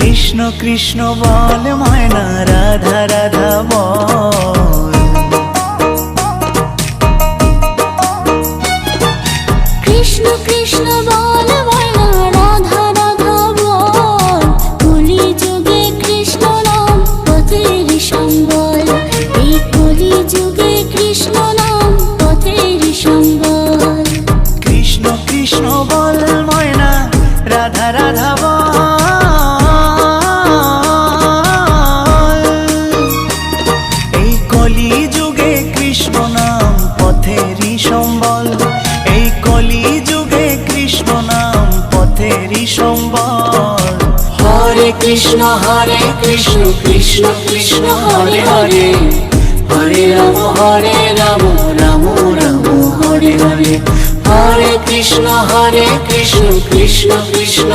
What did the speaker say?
কৃষ্ণ কৃষ্ণ বল ময়না, রাধা রাধা বল। কৃষ্ণ কৃষ্ণ বল ময়না, রাধা রাধা বল। কলি যুগে কৃষ্ণ নাম পথের সম্বল, এই কলি যুগে কৃষ্ণ নাম পথের সম্বল। কৃষ্ণ কৃষ্ণ বল ময়না, রাধা রাধা বল। এই কলি যুগে কৃষ্ণ নাম পথেরই সম্বল, এই কলি যুগে কৃষ্ণ নাম পথেরই সম্বল। হরে কৃষ্ণ কৃষ্ণ কৃষ্ণ হরে হরে, হরে রাম রাম রাম হরে হরে। হরে কৃষ্ণ কৃষ্ণ কৃষ্ণ